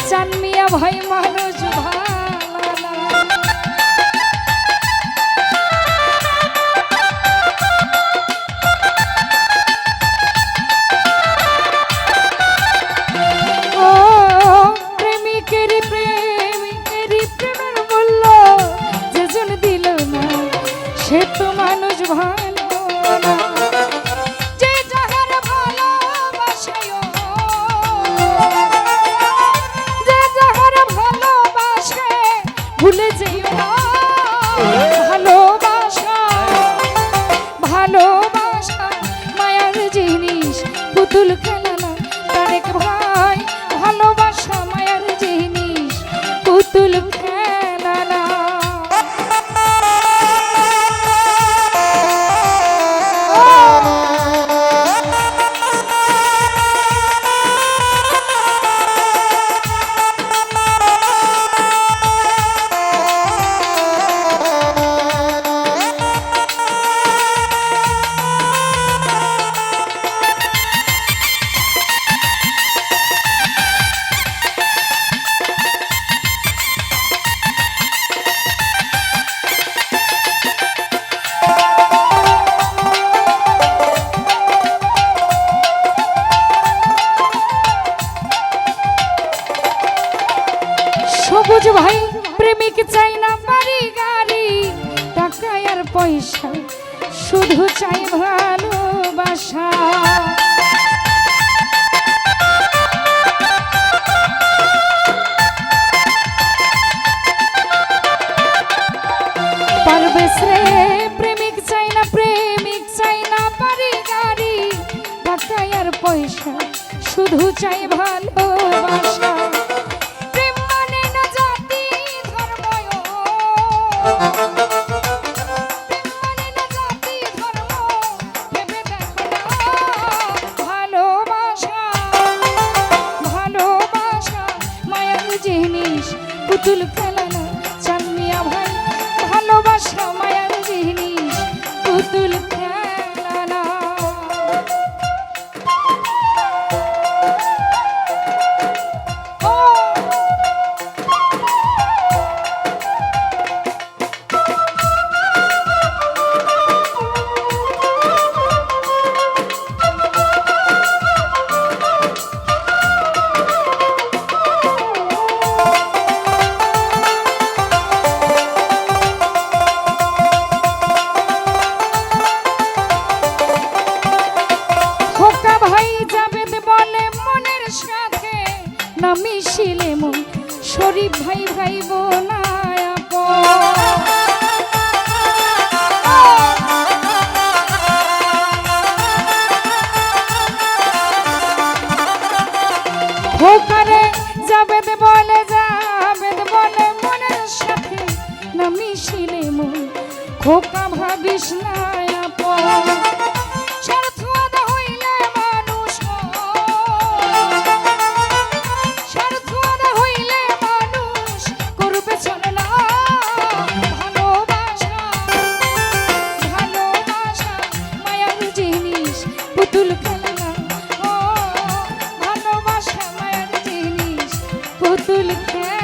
চান মিয়া ভাই মানুষ ভালো না। ও প্রেমিকেরই প্রেমের মূল্য যেজন দিল না সে তো মানুষ ভালো না। যে যাহার ভালোবাসায় যে যাহার ভালোবাসে ভুলে যেও না ভালোবাসা ভালোবাসা মায়ার জিনিস পুতুল খেলা না। তারেক ভাই ভালোবাসা মায়ার জিনিস পুতুল খেলা না। সবুজ ভাই প্রেমিক চাই না বাড়ি গাড়ি টাকা আর পয়সা শুধু চাই ভালোবাসা। পারবেশ রে প্রেমিক চাই না বাড়ি গাড়ি টাকা আর পয়সা শুধু চাই ভালোবাসা। পুতুল খেলা না চান মিয়া ভাই ভালোবাসা মায়ার জিনিস পুতুল খেলা না। না মিশিলে মন শরীফ ভাই ভাই বোনায় খোকারে যাবেদ বলে মনের সাথে না মিশিলে মন খোকা ভাবিস না পুতুল খেলা না। ও ভালোবাসা মায়ার জিনিস পুতুল খেলা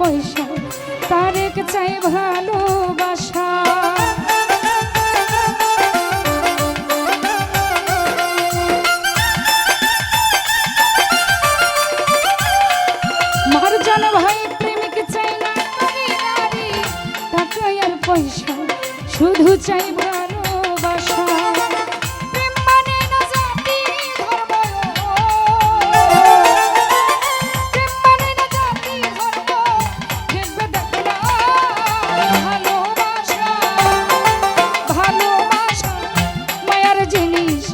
পয়সা তারেক চাই ভালোবাসা। মারজান ভাই প্রেমিক চাই না বাড়ি গাড়ি টাকা আর পয়সা শুধু চাই ভালোবাসা। জিনিস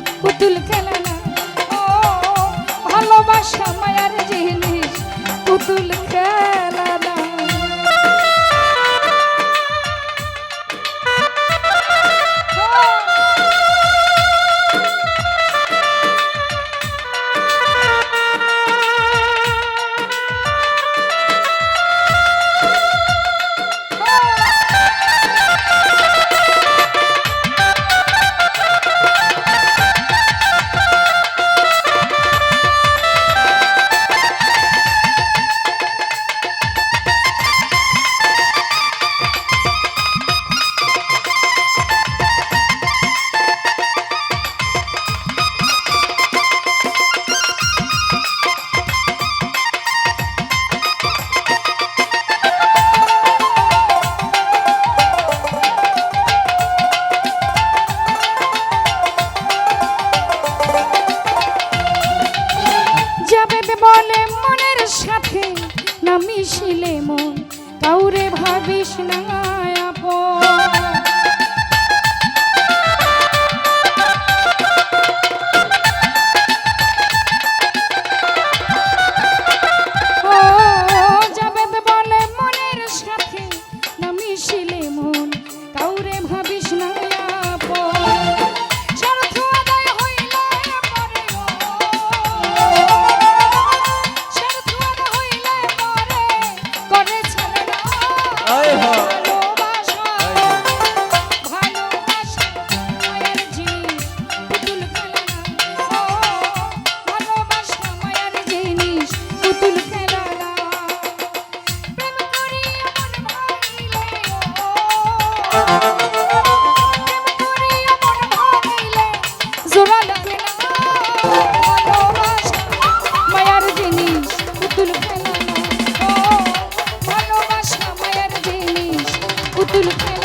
পুতুল খেলা